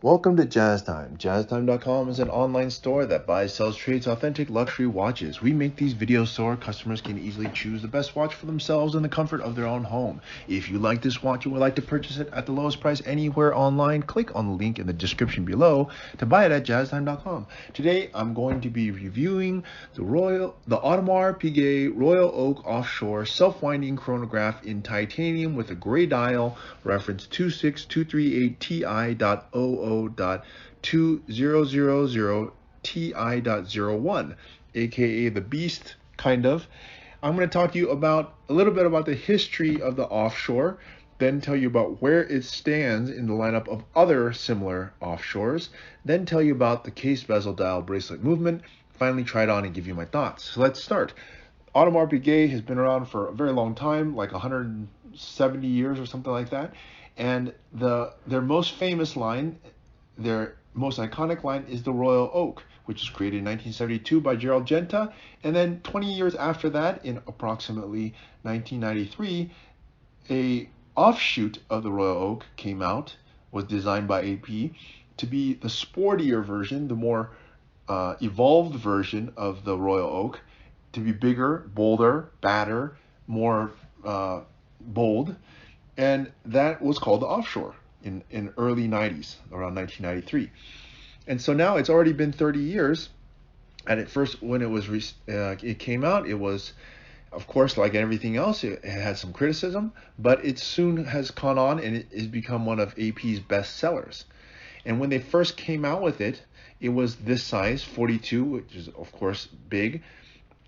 Welcome to Jazz Time. JazzTime.com is an online store that buys, sells, trades authentic luxury watches. We make these videos so our customers can easily choose the best watch for themselves in the comfort of their own home. If you like this watch and would like to purchase it at the lowest price anywhere online, click on the link in the description below to buy it at JazzTime.com. Today, I'm going to be reviewing the Audemars Piguet Royal Oak Offshore self-winding chronograph in titanium with a gray dial, reference 26238TI.OO.2000TI.01, aka the Beast, kind of. I'm going to talk to you about a little bit about the history of the Offshore, then tell you about where it stands in the lineup of other similar offshores, then tell you about the case bezel dial bracelet movement, finally try it on and give you my thoughts. So let's start. Audemars Piguet has been around for a very long time, like 170 years or something like that. And their most famous line, their most iconic line, is the Royal Oak, which was created in 1972 by Gerald Genta. And then 20 years after that, in approximately 1993, a offshoot of the Royal Oak came out, was designed by AP to be the sportier version, the more evolved version of the Royal Oak, to be bigger, bolder, badder, more bold, and that was called the Offshore in early 90s, around 1993. And so now it's already been 30 years, and at first when it came out, it was, of course, like everything else, it had some criticism, but it soon has gone on and it has become one of AP's best sellers. And when they first came out with it, it was this size, 42, which is of course big.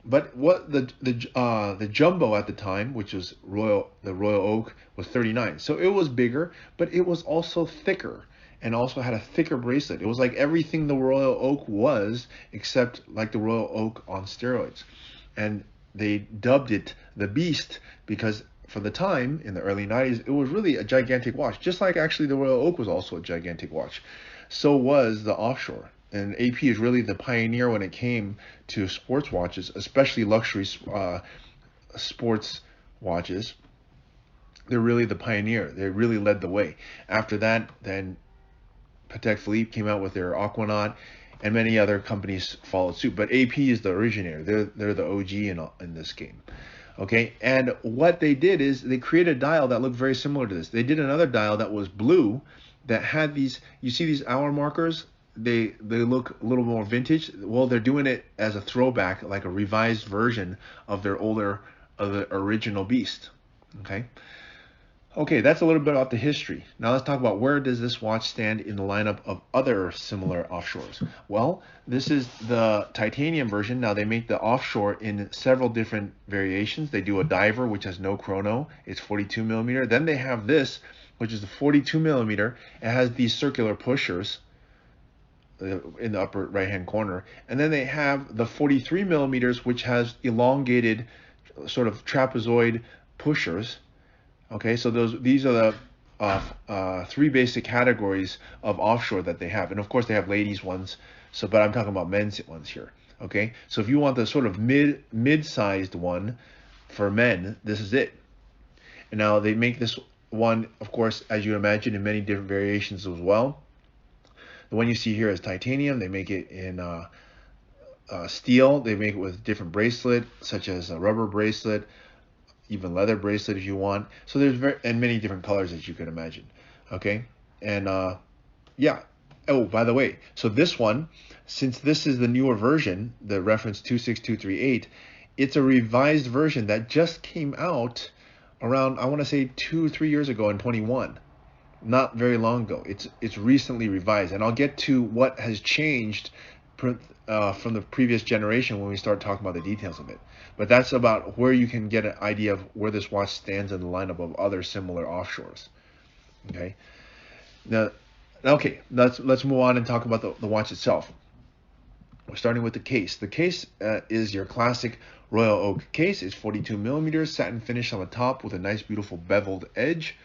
But what the jumbo at the time, which was the Royal Oak, was 39. So it was bigger, but it was also thicker and also had a thicker bracelet. It was like everything the Royal Oak was, except like the Royal Oak on steroids. And they dubbed it the Beast because for the time, in the early 90s, it was really a gigantic watch. Just like actually the Royal Oak was also a gigantic watch. So was the Offshore. And AP is really the pioneer when it came to sports watches, especially luxury sports watches. They're really the pioneer. They really led the way. After that, then Patek Philippe came out with their Aquanaut, and many other companies followed suit. But AP is the originator. They're the OG in this game. Okay, and what they did is they created a dial that looked very similar to this. They did another dial that was blue that had these, you see these hour markers? They look a little more vintage. Well, they're doing it as a throwback, like a revised version of the original Beast. Okay, that's a little bit about the history. Now let's talk about where does this watch stand in the lineup of other similar offshores. Well, this is the titanium version. Now they make the Offshore in several different variations. They do a diver, which has no chrono. It's 42 millimeter. Then they have this, which is the 42 millimeter. It has these circular pushers in the upper right hand corner, and then they have the 43 millimeters, which has elongated sort of trapezoid pushers. Okay, so these are the three basic categories of Offshore that they have, and of course they have ladies ones. So, but I'm talking about men's ones here. Okay, so if you want the sort of mid-sized one for men, this is it. And now they make this one, of course, as you imagine, in many different variations as well. The one you see here is titanium. They make it in steel. They make it with different bracelet, such as a rubber bracelet, even leather bracelet if you want. So there's many different colors that you can imagine. Okay, and yeah. Oh, by the way, so this one, since this is the newer version, the reference 26238, it's a revised version that just came out around, I want to say 2 or 3 years ago in 21. Not very long ago. It's recently revised, and I'll get to what has changed from the previous generation when we start talking about the details of it. But that's about where you can get an idea of where this watch stands in the lineup of other similar offshores. Okay. Now, okay, let's move on and talk about the watch itself. We're starting with the case. The case is your classic Royal Oak case. It's 42 millimeters, satin finish on the top with a nice, beautiful beveled edge.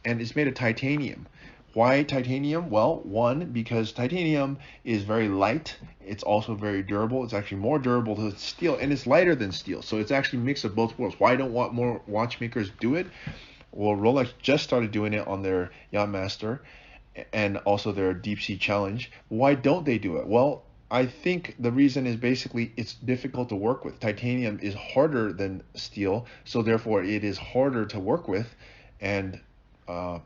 And it's made of titanium. Why titanium? Well, one, because titanium is very light. It's also very durable. It's actually more durable than steel, and it's lighter than steel. So it's actually a mix of both worlds. Why don't more watchmakers do it? Well, Rolex just started doing it on their Yachtmaster, and also their deep sea challenge. Why don't they do it? Well, I think the reason is basically it's difficult to work with. Titanium is harder than steel, so therefore it is harder to work with, and uh,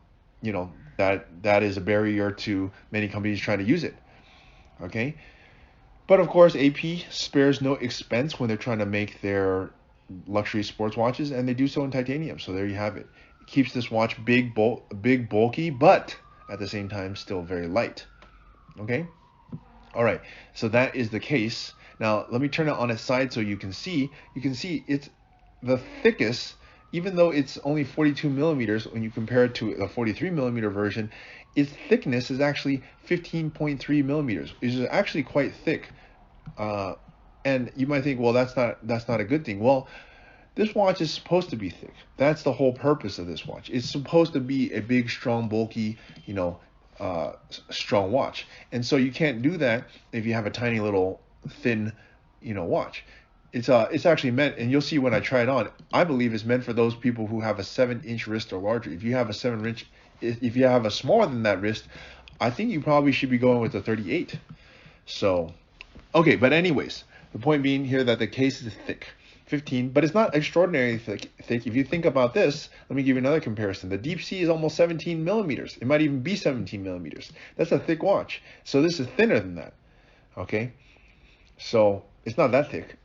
that is a barrier to many companies trying to use it. Okay, but of course AP spares no expense when they're trying to make their luxury sports watches, and they do so in titanium. So there you have it. It keeps this watch big, bulky, but at the same time still very light. Okay. All right, so that is the case. Now let me turn it on its side so you can see. You can see it's the thickest, even though it's only 42 millimeters. When you compare it to the 43 millimeter version, its thickness is actually 15.3 millimeters. It's actually quite thick. And you might think, well, that's not a good thing. Well, this watch is supposed to be thick. That's the whole purpose of this watch. It's supposed to be a big, strong, bulky, strong watch. And so you can't do that if you have a tiny little thin, watch. It's actually meant, and you'll see when I try it on, I believe it's meant for those people who have a 7-inch wrist or larger. If you have a 7-inch, if you have a smaller than that wrist, I think you probably should be going with a 38. So, okay, but anyways, the point being here that the case is thick. 15, but it's not extraordinarily thick. If you think about this, let me give you another comparison. The deep sea is almost 17 millimeters. It might even be 17 millimeters. That's a thick watch. So this is thinner than that. Okay, so it's not that thick,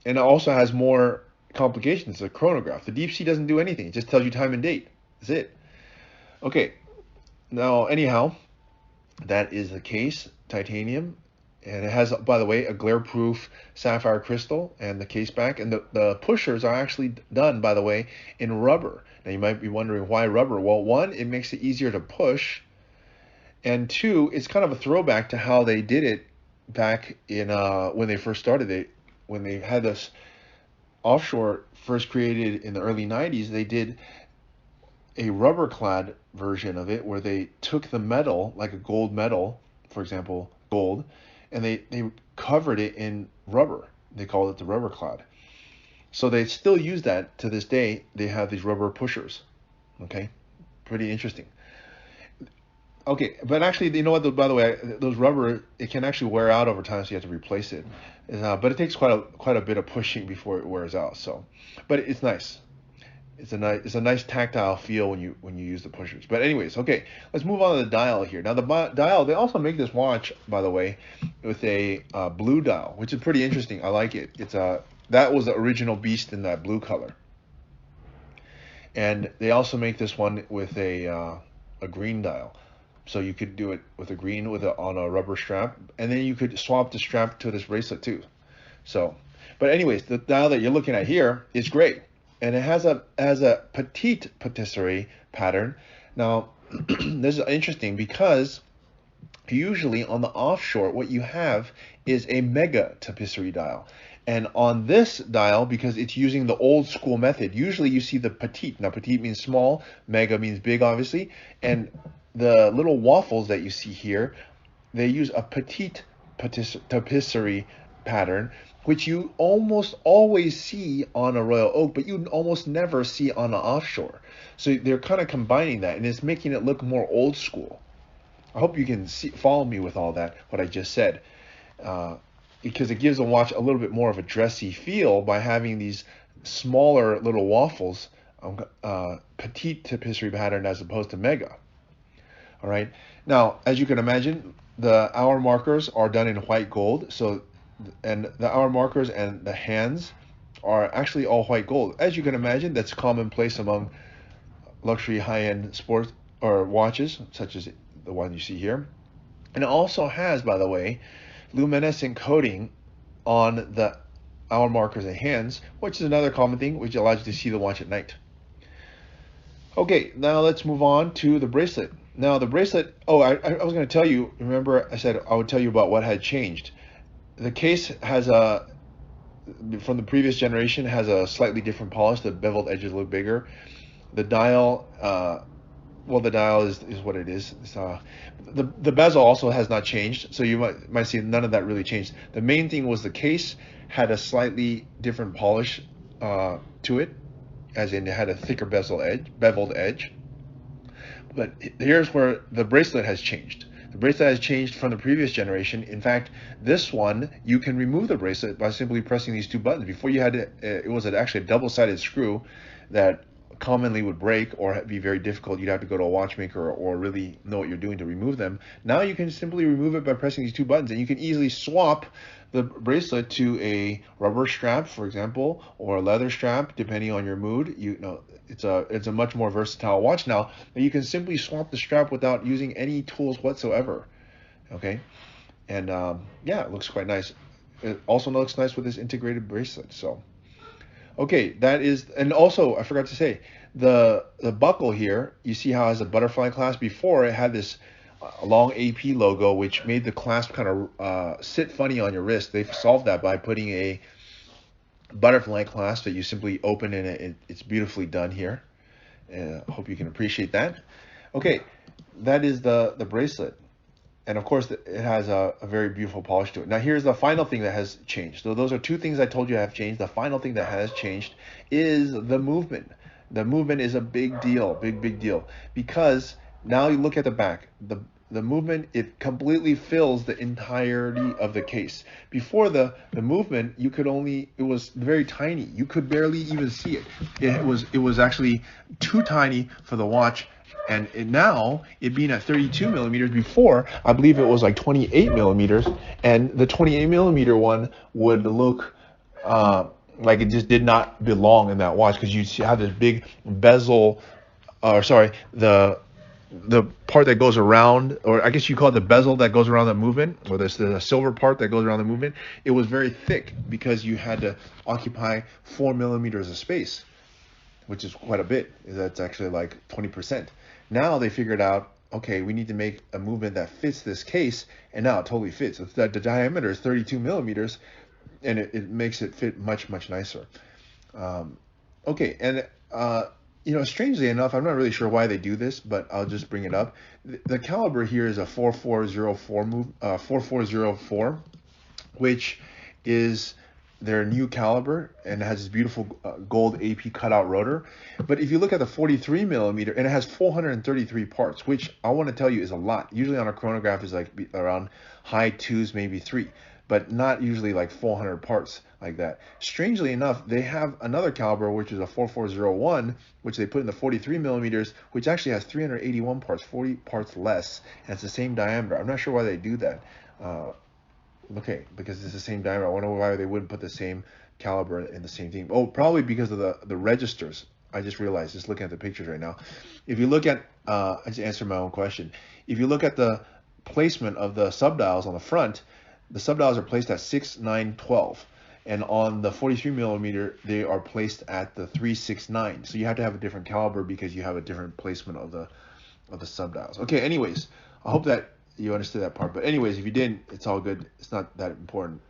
and it also has more complications. It's a chronograph. The deep sea doesn't do anything. It just tells you time and date. That's it. Okay, now anyhow, that is the case. Titanium. And it has, by the way, a glare-proof sapphire crystal and the case back. And the pushers are actually done, by the way, in rubber. Now, you might be wondering why rubber. Well, one, it makes it easier to push. And two, it's kind of a throwback to how they did it back in when they first started it. When they had this Offshore first created in the early 90s, they did a rubber-clad version of it where they took the metal, like a gold metal, for example, gold, and they covered it in rubber. They called it the rubber clad. So they still use that to this day. They have these rubber pushers. Okay, pretty interesting. Okay, but actually, you know what? By the way, those rubber, it can actually wear out over time, so you have to replace it. But it takes quite a bit of pushing before it wears out. So, but it's nice. It's a nice tactile feel when you use the pushers. But anyways, okay, let's move on to the dial here. Now the dial, they also make this watch, by the way, with a blue dial, which is pretty interesting. I like it. That was the original beast in that blue color. And they also make this one with a green dial. So you could do it with a green on a rubber strap, and then you could swap the strap to this bracelet too. So, but anyways, the dial that you're looking at here is great. And it has a petite patisserie pattern. Now, this is interesting because usually on the Offshore, what you have is a mega tapisserie dial. And on this dial, because it's using the old school method, usually you see the petite. Now, petite means small, mega means big, obviously. And the little waffles that you see here, they use a petite tapisserie pattern, which you almost always see on a Royal Oak, but you almost never see on an Offshore. So they're kind of combining that, and it's making it look more old school. I hope you can follow me with all that, what I just said, because it gives the watch a little bit more of a dressy feel by having these smaller little waffles, petite tapisserie pattern as opposed to mega. All right. Now, as you can imagine, the hour markers are done in white gold. And the hour markers and the hands are actually all white gold. As you can imagine, that's commonplace among luxury high-end sports or watches, such as the one you see here. And it also has, by the way, luminescent coating on the hour markers and hands, which is another common thing, which allows you to see the watch at night. Okay, now let's move on to the bracelet. Now the bracelet, I was going to tell you, remember I said I would tell you about what had changed. The case has from the previous generation, has a slightly different polish. The beveled edges look bigger. The dial, the dial is what it is. The bezel also has not changed, so you might see none of that really changed. The main thing was the case had a slightly different polish to it, as in it had a thicker beveled edge. But here's where the bracelet has changed. The bracelet has changed from the previous generation. In fact, this one, you can remove the bracelet by simply pressing these two buttons. Before you had to, it was actually a double-sided screw that commonly would break or be very difficult. You'd have to go to a watchmaker or really know what you're doing to remove them. Now you can simply remove it by pressing these two buttons, and you can easily swap the bracelet to a rubber strap, for example, or a leather strap, depending on your mood. You know, it's a much more versatile watch now, and you can simply swap the strap without using any tools whatsoever. Okay, and yeah, it looks quite nice. It also looks nice with this integrated bracelet. So okay, that is, and also I forgot to say, the buckle here, you see how it has a butterfly clasp. Before it had this long AP logo, which made the clasp kind of sit funny on your wrist. They've solved that by putting a butterfly clasp that you simply open, and it's beautifully done here. Hope you can appreciate that. Okay, that is the bracelet. And of course, it has a very beautiful polish to it. Now, here's the final thing that has changed. So those are two things I told you have changed. The final thing that has changed is the movement. The movement is a big deal, big deal. Because now you look at the back. The movement, it completely fills the entirety of the case. Before the movement, you could only, it was very tiny. You could barely even see it. It was actually too tiny for the watch. And now it being at 32 millimeters, before I believe it was like 28 millimeters, and the 28 millimeter one would look like it just did not belong in that watch, because you have this big bezel, or sorry, the part that goes around, or I guess you call it the bezel that goes around the movement, or there's the silver part that goes around the movement. It was very thick because you had to occupy 4 millimeters of space, which is quite a bit. That's actually like 20%. Now they figured out, okay, we need to make a movement that fits this case, and now it totally fits. The diameter is 32 millimeters, and it makes it fit much nicer. Okay, and you know, strangely enough, I'm not really sure why they do this, but I'll just bring it up. The caliber here is a 4404, which is their new caliber, and it has this beautiful gold AP cutout rotor. But if you look at the 43 millimeter, and it has 433 parts, which I want to tell you is a lot. Usually on a chronograph is like around high twos, maybe three, but not usually like 400 parts like that. Strangely enough, they have another caliber, which is a 4401, which they put in the 43 millimeters, which actually has 381 parts, 40 parts less, and it's the same diameter. I'm not sure why they do that. Okay, because it's the same diameter. I wonder why they wouldn't put the same caliber in the same thing. Oh, probably because of the registers. I just realized, just looking at the pictures right now. If you look at, I just answered my own question. If you look at the placement of the subdials on the front, the subdials are placed at 6, 9, 12. And on the 43 millimeter, they are placed at the 3, 6, 9. So you have to have a different caliber because you have a different placement of the subdials. Okay, anyways, I hope that you understood that part. But anyways, if you didn't, it's all good. It's not that important.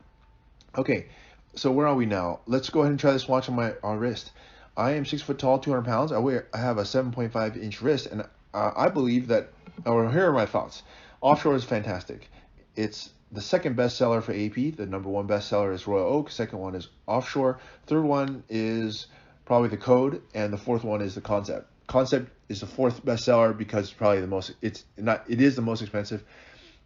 Okay, so where are we now? Let's go ahead and try this watch on my wrist. I am 6 foot tall, 200 pounds. I have a 7.5 inch wrist, and I believe that, or here are my thoughts. Offshore is fantastic. It's the second bestseller for AP. The number one bestseller is Royal Oak. Second one is Offshore. Third one is probably the Code, and the fourth one is the Concept. Concept is the fourth bestseller because it's probably the most, it is the most expensive.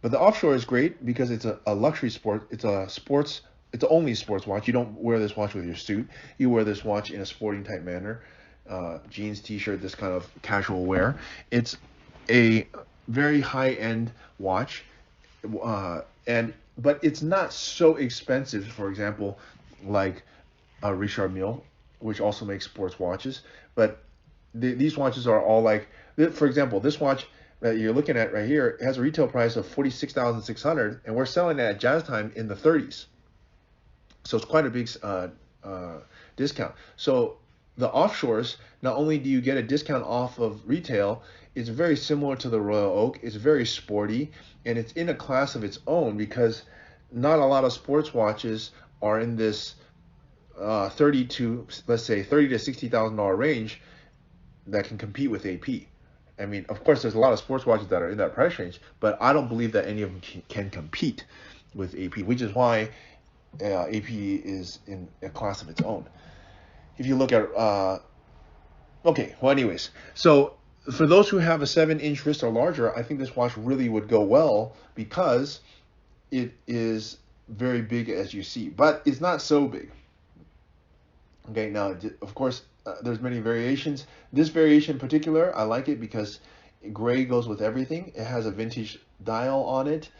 But the Offshore is great because it's a luxury sport. It's the only sports watch. You don't wear this watch with your suit. You wear this watch in a sporting type manner. Jeans, t-shirt, this kind of casual wear. It's a very high-end watch. But it's not so expensive, for example, like Richard Mille, which also makes sports watches. But these watches are all like, for example, this watch that you're looking at right here, it has a retail price of $46,600, and we're selling it at Jazz Time in the 30s. So it's quite a big discount. So the Offshores, not only do you get a discount off of retail, it's very similar to the Royal Oak. It's very sporty, and it's in a class of its own because not a lot of sports watches are in this $30,000 to $60,000 range that can compete with AP. I mean, of course, there's a lot of sports watches that are in that price range, but I don't believe that any of them can compete with AP, which is why AP is in a class of its own. If you look at, okay, well, anyways, so For those who have a 7-inch wrist or larger, I think this watch really would go well because it is very big, as you see, but it's not so big. Okay, now of course there's many variations. This variation in particular, I like it because gray goes with everything. It has a vintage dial on it,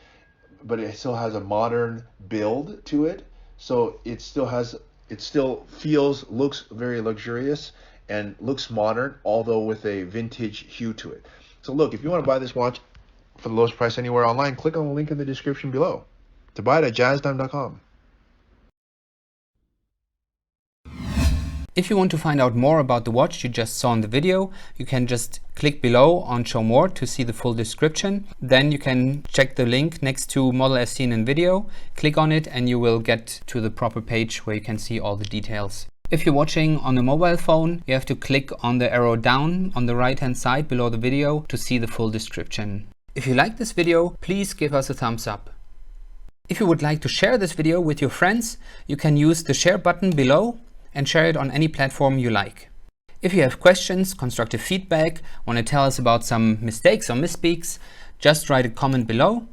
but it still has a modern build to it. So it still feels, looks very luxurious and looks modern, although with a vintage hue to it. So look, if you want to buy this watch for the lowest price anywhere online, click on the link in the description below to buy it at jazzdime.com. If you want to find out more about the watch you just saw in the video, you can just click below on Show More to see the full description. Then you can check the link next to model as seen in video, click on it and you will get to the proper page where you can see all the details. If you're watching on a mobile phone, you have to click on the arrow down on the right hand side below the video to see the full description. If you like this video, please give us a thumbs up. If you would like to share this video with your friends, you can use the share button below and share it on any platform you like. If you have questions, constructive feedback, want to tell us about some mistakes or misspeaks, just write a comment below.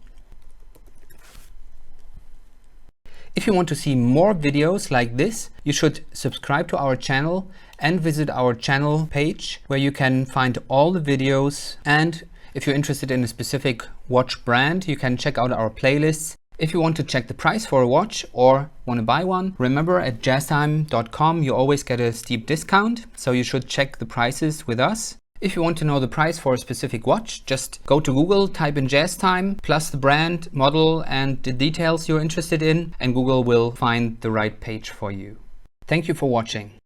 If you want to see more videos like this, you should subscribe to our channel and visit our channel page where you can find all the videos. And if you're interested in a specific watch brand, you can check out our playlists. If you want to check the price for a watch or want to buy one, remember at jazzdime.com you always get a steep discount, so you should check the prices with us. If you want to know the price for a specific watch, just go to Google, type in JazzTime, plus the brand, model and the details you're interested in, and Google will find the right page for you. Thank you for watching.